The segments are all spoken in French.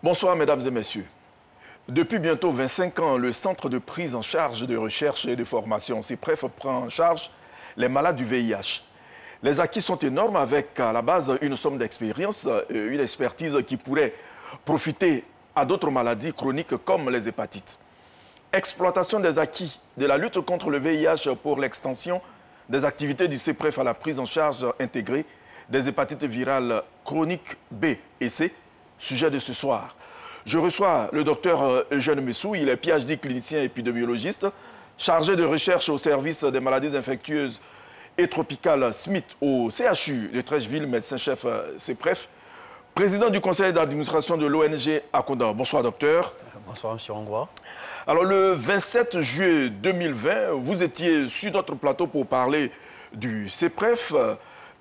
Bonsoir mesdames et messieurs. Depuis bientôt 25 ans, le Centre de prise en charge de recherche et de formation, CEPREF, prend en charge les malades du VIH. Les acquis sont énormes avec à la base une somme d'expérience, une expertise qui pourrait profiter à d'autres maladies chroniques comme les hépatites. Exploitation des acquis de la lutte contre le VIH pour l'extension des activités du CEPREF à la prise en charge intégrée des hépatites virales chroniques B et C, sujet de ce soir. Je reçois le docteur Eugène Messou, il est PhD clinicien épidémiologiste, chargé de recherche au service des maladies infectieuses et tropicales SMIT au CHU de Trècheville, médecin-chef CEPREF, président du conseil d'administration de l'ONG Akonda. Bonsoir docteur. Bonsoir monsieur Hongrois. Alors le 27 juillet 2020, vous étiez sur notre plateau pour parler du CEPREF,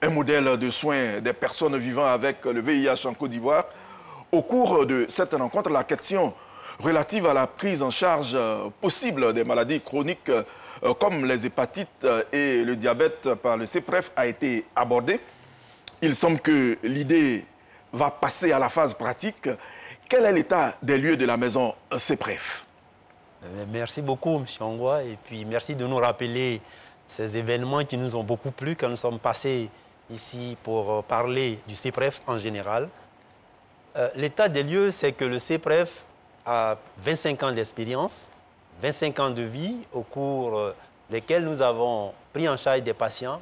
un modèle de soins des personnes vivant avec le VIH en Côte d'Ivoire. Au cours de cette rencontre, la question relative à la prise en charge possible des maladies chroniques comme les hépatites et le diabète par le CEPREF a été abordée. Il semble que l'idée va passer à la phase pratique. Quel est l'état des lieux de la maison CEPREF? Merci beaucoup, M. Hongrois, et puis merci de nous rappeler ces événements qui nous ont beaucoup plu quand nous sommes passés ici pour parler du CEPREF en général. L'état des lieux, c'est que le CEPREF a 25 ans d'expérience, 25 ans de vie au cours desquels nous avons pris en charge des patients,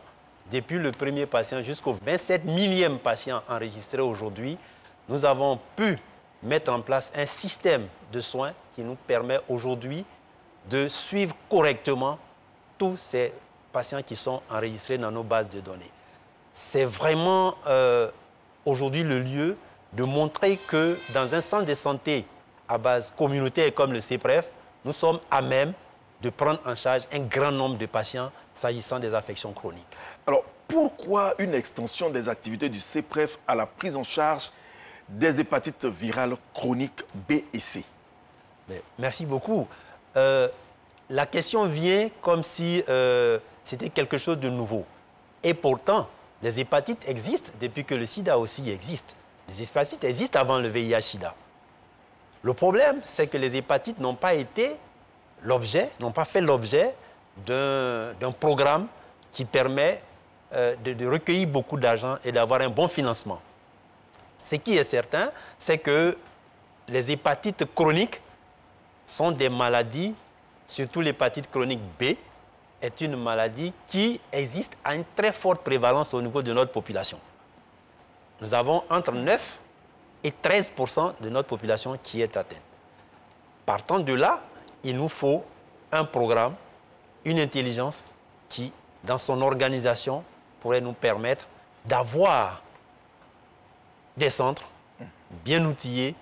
depuis le premier patient jusqu'au 27 millième patient enregistré aujourd'hui. Nous avons pu mettre en place un système de soins qui nous permet aujourd'hui de suivre correctement tous ces patients qui sont enregistrés dans nos bases de données. C'est vraiment aujourd'hui le lieu de montrer que dans un centre de santé à base communautaire comme le CEPREF, nous sommes à même de prendre en charge un grand nombre de patients s'agissant des affections chroniques. Alors, pourquoi une extension des activités du CEPREF à la prise en charge des hépatites virales chroniques B et C? Merci beaucoup. La question vient comme si c'était quelque chose de nouveau. Et pourtant, les hépatites existent depuis que le sida aussi existe. Les hépatites existent avant le VIH-Sida. Le problème, c'est que les hépatites n'ont pas été l'objet, n'ont pas fait l'objet d'un programme qui permet de recueillir beaucoup d'argent et d'avoir un bon financement. Ce qui est certain, c'est que les hépatites chroniques sont des maladies, surtout l'hépatite chronique B, est une maladie qui existe à une très forte prévalence au niveau de notre population. Nous avons entre 9 et 13% de notre population qui est atteinte. Partant de là, il nous faut un programme, une intelligence qui, dans son organisation, pourrait nous permettre d'avoir des centres bien outillés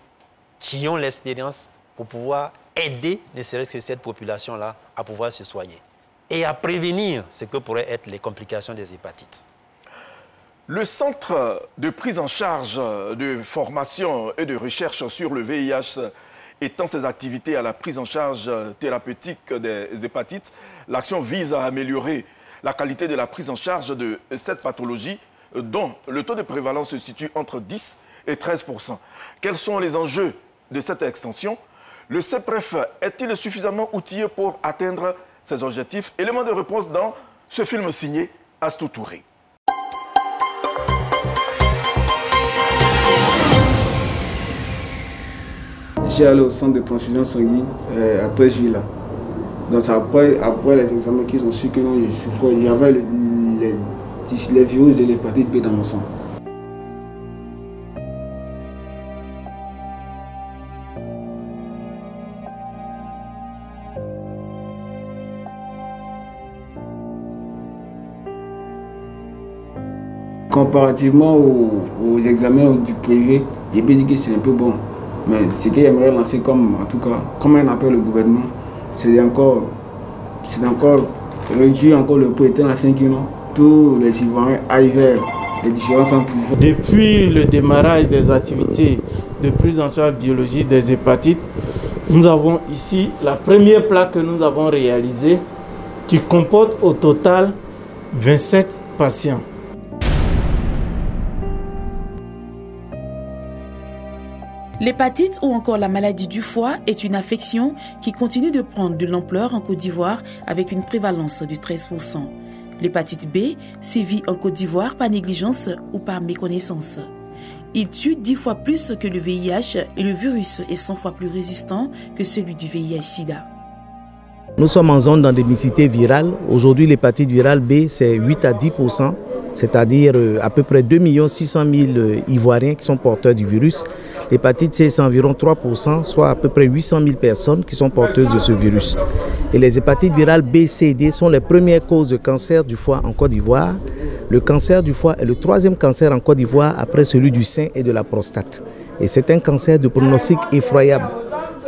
qui ont l'expérience pour pouvoir aider, ne serait-ce que cette population-là, à pouvoir se soigner et à prévenir ce que pourraient être les complications des hépatites. Le Centre de prise en charge de formation et de recherche sur le VIH étend ses activités à la prise en charge thérapeutique des hépatites. L'action vise à améliorer la qualité de la prise en charge de cette pathologie dont le taux de prévalence se situe entre 10 et 13%. Quels sont les enjeux de cette extension? Le CEPREF est-il suffisamment outillé pour atteindre ses objectifs? Élément de réponse dans ce film signé Astou Touré. J'ai allé au centre de transfusion sanguine à Trècheville. Donc après les examens qu'ils ont su que non, il y avait les virus de l'hépatite B dans mon sang. Comparativement aux examens du privé, il peut dire que c'est un peu bon. Mais ce que j'aimerais lancer comme, en tout cas, comme un appel au gouvernement, c'est encore réduire encore le prix étant à 5 kg. Tous les Ivoiriens aillent vers les différents centres privés. Depuis le démarrage des activités de prise en charge biologique des hépatites, nous avons ici la première plaque que nous avons réalisée qui comporte au total 27 patients. L'hépatite ou encore la maladie du foie est une affection qui continue de prendre de l'ampleur en Côte d'Ivoire avec une prévalence de 13%. L'hépatite B sévit en Côte d'Ivoire par négligence ou par méconnaissance. Il tue 10 fois plus que le VIH et le virus est 100 fois plus résistant que celui du VIH-Sida. Nous sommes en zone d'endémicité virale. Aujourd'hui, l'hépatite virale B, c'est 8 à 10%, c'est-à-dire à peu près 2 600 000 Ivoiriens qui sont porteurs du virus. L'hépatite C, c'est environ 3%, soit à peu près 800 000 personnes qui sont porteuses de ce virus. Et les hépatites virales B, C et D sont les premières causes de cancer du foie en Côte d'Ivoire. Le cancer du foie est le 3e cancer en Côte d'Ivoire après celui du sein et de la prostate. Et c'est un cancer de pronostic effroyable.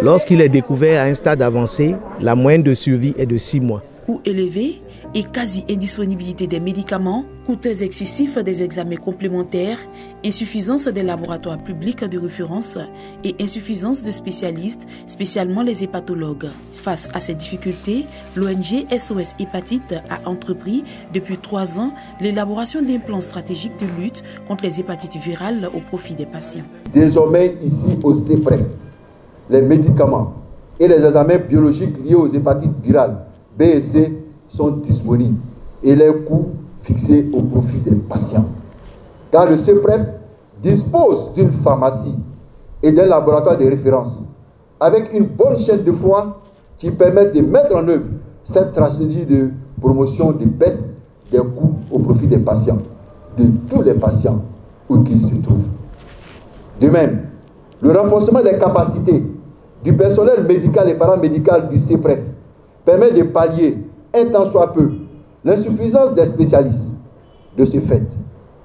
Lorsqu'il est découvert à un stade avancé, la moyenne de survie est de 6 mois. Coût élevé et quasi-indisponibilité des médicaments, coût très excessif des examens complémentaires, insuffisance des laboratoires publics de référence et insuffisance de spécialistes, spécialement les hépatologues. Face à ces difficultés, l'ONG SOS Hépatite a entrepris depuis 3 ans l'élaboration d'un plan stratégique de lutte contre les hépatites virales au profit des patients. Désormais, ici au CPREF, les médicaments et les examens biologiques liés aux hépatites virales B et C sont disponibles et les coûts fixés au profit des patients. Car le CPREF dispose d'une pharmacie et d'un laboratoire de référence avec une bonne chaîne de froid qui permettent de mettre en œuvre cette stratégie de promotion de baisse des coûts au profit des patients, de tous les patients où qu'ils se trouvent. De même, le renforcement des capacités du personnel médical et paramédical du CPREF permet de pallier, un tant soit peu, l'insuffisance des spécialistes. De ce fait,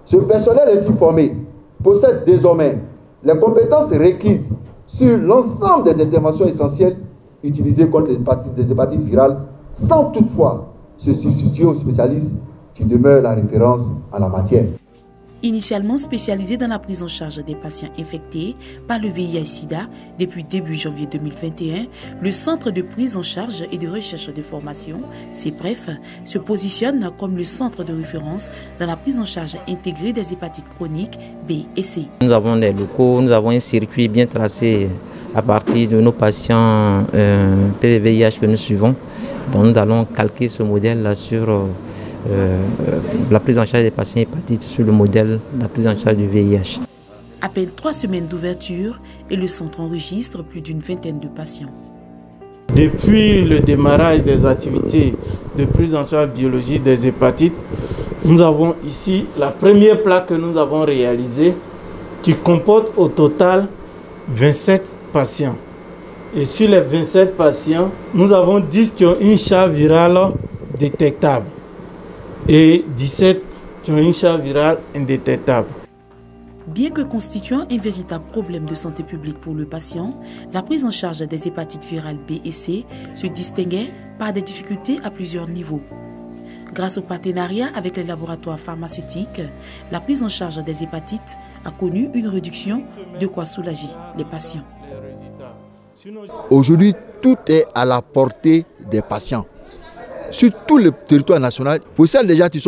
ce personnel ainsi formé possède désormais les compétences requises sur l'ensemble des interventions essentielles utilisées contre les hépatites virales, sans toutefois se substituer aux spécialistes qui demeurent la référence en la matière. Initialement spécialisé dans la prise en charge des patients infectés par le VIH-Sida, depuis début janvier 2021, le Centre de prise en charge et de recherche de formation, CPREF, se positionne comme le centre de référence dans la prise en charge intégrée des hépatites chroniques B et C. Nous avons des locaux, nous avons un circuit bien tracé à partir de nos patients PV-VIH que nous suivons. Donc nous allons calquer ce modèle-là sur la prise en charge des patients hépatites sur le modèle de la prise en charge du VIH. À peine 3 semaines d'ouverture et le centre enregistre plus d'une vingtaine de patients. Depuis le démarrage des activités de prise en charge biologique des hépatites, nous avons ici la première plaque que nous avons réalisée qui comporte au total 27 patients. Et sur les 27 patients, nous avons 10 qui ont une charge virale détectable et 17 qui ont une charge virale indétectable. Bien que constituant un véritable problème de santé publique pour le patient, la prise en charge des hépatites virales B et C se distinguait par des difficultés à plusieurs niveaux. Grâce au partenariat avec les laboratoires pharmaceutiques, la prise en charge des hépatites a connu une réduction, de quoi soulager les patients. Aujourd'hui, tout est à la portée des patients. Sur tout le territoire national, pour celles déjà qui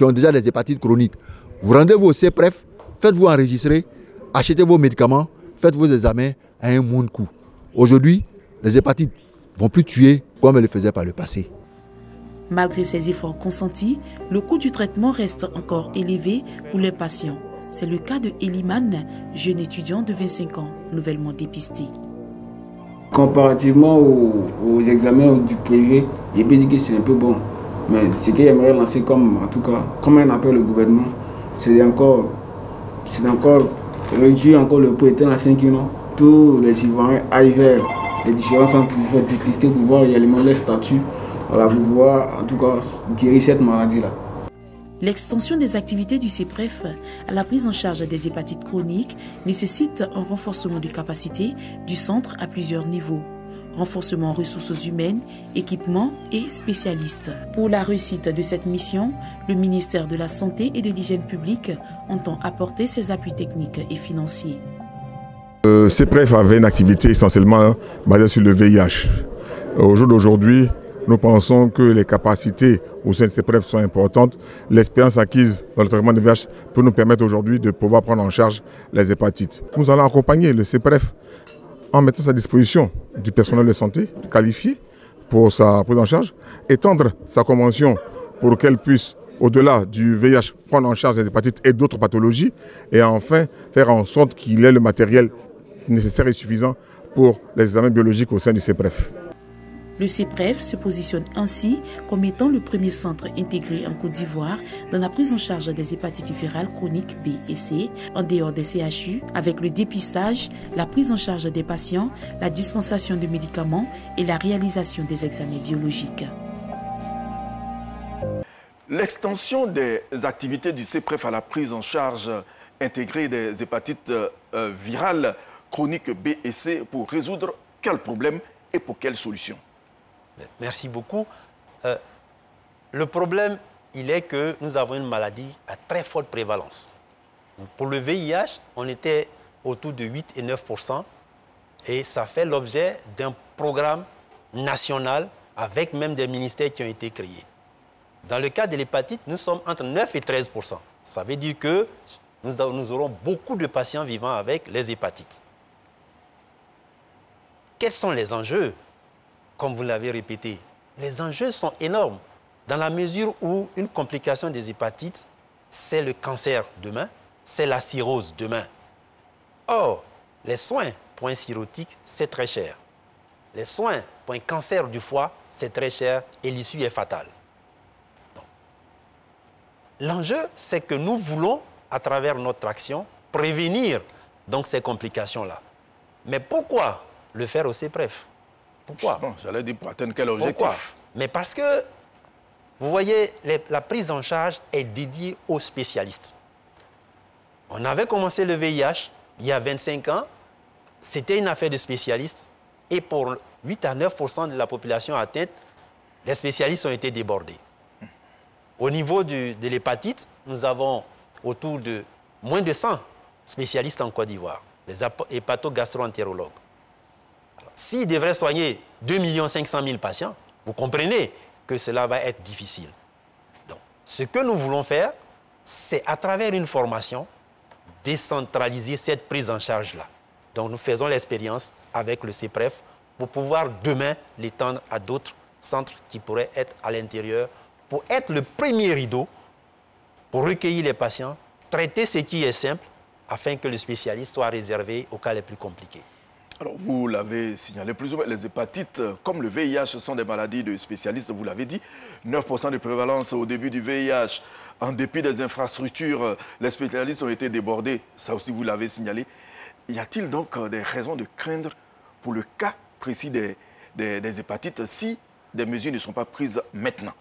ont déjà des hépatites chroniques, vous rendez-vous au CPREF, faites-vous enregistrer, achetez vos médicaments, faites vos examens à un moindre coût. Aujourd'hui, les hépatites ne vont plus tuer comme elles le faisaient par le passé. Malgré ces efforts consentis, le coût du traitement reste encore élevé pour les patients. C'est le cas de Eliman, jeune étudiant de 25 ans, nouvellement dépisté. Comparativement aux examens du privé, je peux dire que c'est un peu bon. Mais ce que j'aimerais lancer comme un appel au gouvernement, c'est encore réduire encore le prix étant à 5 ans. Tous les Ivoiriens aillent vers les différents centres pour faire dépister, pour voir également leur statut, voilà, pour pouvoir en tout cas guérir cette maladie-là. L'extension des activités du CPREF à la prise en charge des hépatites chroniques nécessite un renforcement de capacité du centre à plusieurs niveaux. Renforcement en ressources humaines, équipements et spécialistes. Pour la réussite de cette mission, le ministère de la Santé et de l'Hygiène publique entend apporter ses appuis techniques et financiers. CPREF avait une activité essentiellement basée sur le VIH. Au jour d'aujourd'hui, Nous pensons que les capacités au sein de ces CEPREF sont importantes. L'expérience acquise dans le traitement de VIH peut nous permettre aujourd'hui de pouvoir prendre en charge les hépatites. Nous allons accompagner le CEPREF en mettant à sa disposition du personnel de santé qualifié pour sa prise en charge, étendre sa convention pour qu'elle puisse, au-delà du VIH, prendre en charge les hépatites et d'autres pathologies, et enfin faire en sorte qu'il ait le matériel nécessaire et suffisant pour les examens biologiques au sein du CEPREF. Le CEPREF se positionne ainsi comme étant le premier centre intégré en Côte d'Ivoire dans la prise en charge des hépatites virales chroniques B et C, en dehors des CHU, avec le dépistage, la prise en charge des patients, la dispensation de médicaments et la réalisation des examens biologiques. L'extension des activités du CEPREF à la prise en charge intégrée des hépatites virales chroniques B et C pour résoudre quel problème et pour quelle solution? Merci beaucoup. Le problème, il est que nous avons une maladie à très forte prévalence. Donc, pour le VIH, on était autour de 8 et 9%, et ça fait l'objet d'un programme national avec même des ministères qui ont été créés. Dans le cas de l'hépatite, nous sommes entre 9 et 13%. Ça veut dire que nous aurons beaucoup de patients vivant avec les hépatites. Quels sont les enjeux? Comme vous l'avez répété, les enjeux sont énormes dans la mesure où une complication des hépatites, c'est le cancer demain, c'est la cirrhose demain. Or, les soins pour un cirrhotique, c'est très cher. Les soins pour un cancer du foie, c'est très cher et l'issue est fatale. L'enjeu, c'est que nous voulons, à travers notre action, prévenir donc, ces complications-là. Mais pourquoi le faire au CEPREF? Pourquoi? Bon, j'allais dire pour atteindre quel objectif? Pourquoi? Mais parce que, vous voyez, la prise en charge est dédiée aux spécialistes. On avait commencé le VIH il y a 25 ans. C'était une affaire de spécialistes. Et pour 8 à 9% de la population atteinte, les spécialistes ont été débordés. Au niveau de l'hépatite, nous avons autour de moins de 100 spécialistes en Côte d'Ivoire, les hépatogastro-entérologues. S'ils devraient soigner 2 500 000 patients, vous comprenez que cela va être difficile. Donc, ce que nous voulons faire, c'est à travers une formation, décentraliser cette prise en charge-là. Donc, nous faisons l'expérience avec le CEPREF pour pouvoir demain l'étendre à d'autres centres qui pourraient être à l'intérieur, pour être le premier rideau, pour recueillir les patients, traiter ce qui est simple, afin que le spécialiste soit réservé aux cas les plus compliqués. Alors, vous l'avez signalé plus ou moins, les hépatites, comme le VIH, ce sont des maladies de spécialistes, vous l'avez dit. 9% de prévalence au début du VIH. En dépit des infrastructures, les spécialistes ont été débordés. Ça aussi, vous l'avez signalé. Y a-t-il donc des raisons de craindre pour le cas précis des hépatites si des mesures ne sont pas prises maintenant?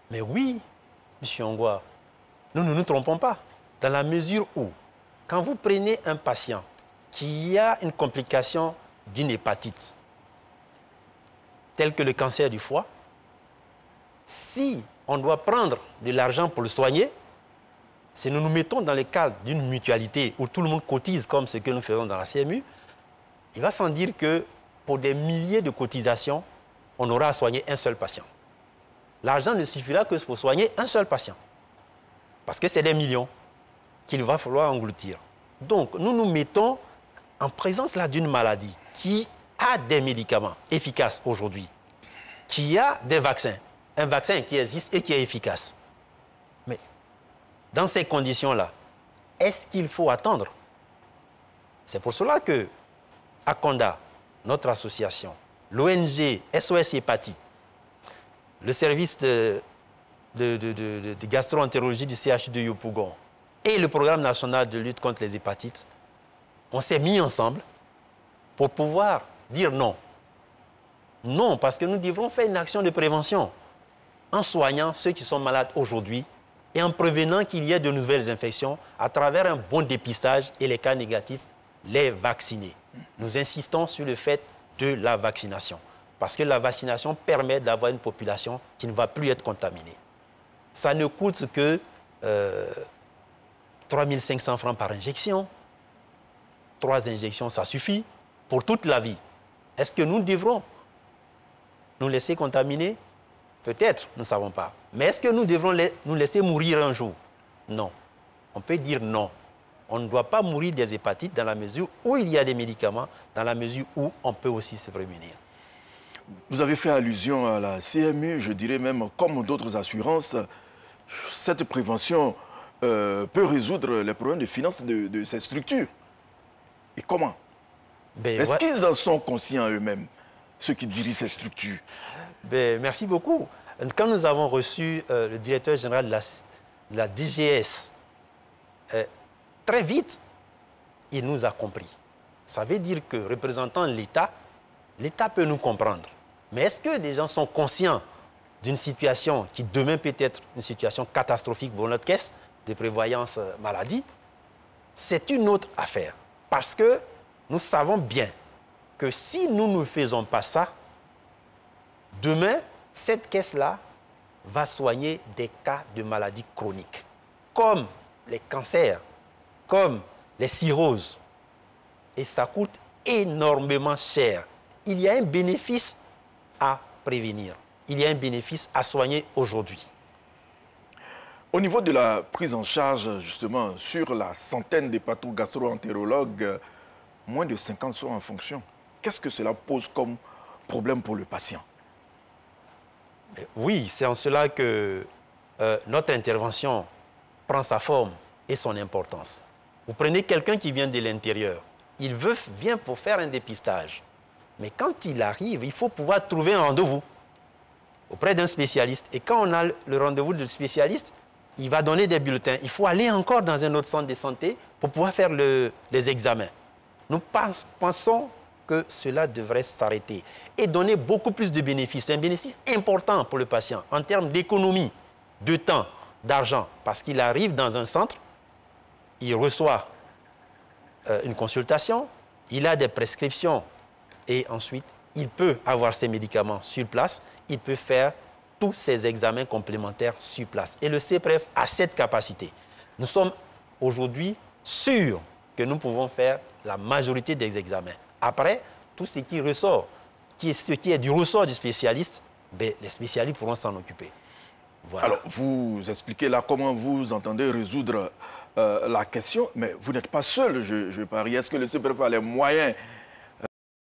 Mais oui, M. Ongwa, nous ne nous trompons pas. Dans la mesure où, quand vous prenez un patient qui a une complication d'une hépatite, telle que le cancer du foie, si on doit prendre de l'argent pour le soigner, si nous nous mettons dans le cadre d'une mutualité où tout le monde cotise comme ce que nous faisons dans la CMU, il va sans dire que pour des milliers de cotisations, on aura à soigner un seul patient. L'argent ne suffira que pour soigner un seul patient. Parce que c'est des millions qu'il va falloir engloutir. Donc, nous nous mettons en présence là d'une maladie qui a des médicaments efficaces aujourd'hui, qui a des vaccins, un vaccin qui existe et qui est efficace. Mais dans ces conditions-là, est-ce qu'il faut attendre? C'est pour cela que Aconda, notre association, l'ONG SOS Hépatite, le service de gastro-entérologie du CHU de Yopougon et le programme national de lutte contre les hépatites, on s'est mis ensemble pour pouvoir dire non. Non, parce que nous devons faire une action de prévention en soignant ceux qui sont malades aujourd'hui et en prévenant qu'il y ait de nouvelles infections à travers un bon dépistage et les cas négatifs, les vacciner. Nous insistons sur le fait de la vaccination parce que la vaccination permet d'avoir une population qui ne va plus être contaminée. Ça ne coûte que 3 500 francs par injection. 3 injections, ça suffit pour toute la vie. Est-ce que nous devrons nous laisser contaminer? Peut-être, nous ne savons pas. Mais est-ce que nous devrons nous laisser mourir un jour? Non. On peut dire non. On ne doit pas mourir des hépatites dans la mesure où il y a des médicaments, dans la mesure où on peut aussi se prémunir. Vous avez fait allusion à la CMU, je dirais même comme d'autres assurances. Cette prévention peut résoudre les problèmes de finances de ces structures. Et comment? Est-ce qu'ils en sont conscients eux-mêmes, ceux qui dirigent ces structures? Merci beaucoup. Quand nous avons reçu le directeur général de la DGS, très vite, il nous a compris. Ça veut dire que représentant l'État, l'État peut nous comprendre. Mais est-ce que les gens sont conscients d'une situation qui demain peut être une situation catastrophique pour notre caisse de prévoyance maladie? C'est une autre affaire. Parce que nous savons bien que si nous ne faisons pas ça, demain, cette caisse-là va soigner des cas de maladies chroniques, comme les cancers, comme les cirrhoses. Et ça coûte énormément cher. Il y a un bénéfice à prévenir. Il y a un bénéfice à soigner aujourd'hui. Au niveau de la prise en charge, justement, sur la centaine de patho-gastro-entérologues, moins de 50 sont en fonction. Qu'est-ce que cela pose comme problème pour le patient? Oui, c'est en cela que notre intervention prend sa forme et son importance. Vous prenez quelqu'un qui vient de l'intérieur. Il vient pour faire un dépistage. Mais quand il arrive, il faut pouvoir trouver un rendez-vous auprès d'un spécialiste. Et quand on a le rendez-vous du spécialiste, il va donner des bulletins. Il faut aller encore dans un autre centre de santé pour pouvoir faire les examens. Nous pensons que cela devrait s'arrêter et donner beaucoup plus de bénéfices. C'est un bénéfice important pour le patient en termes d'économie, de temps, d'argent. Parce qu'il arrive dans un centre, il reçoit une consultation, il a des prescriptions et ensuite, il peut avoir ses médicaments sur place, il peut faire tous ses examens complémentaires sur place. Et le CPREF a cette capacité. Nous sommes aujourd'hui sûrs que nous pouvons faire la majorité des examens. Après, tout ce qui ressort, ce qui est du ressort du spécialiste, les spécialistes pourront s'en occuper. Voilà. Alors, vous expliquez là comment vous entendez résoudre la question, mais vous n'êtes pas seul, je parie. Est-ce que le CPREF a les moyens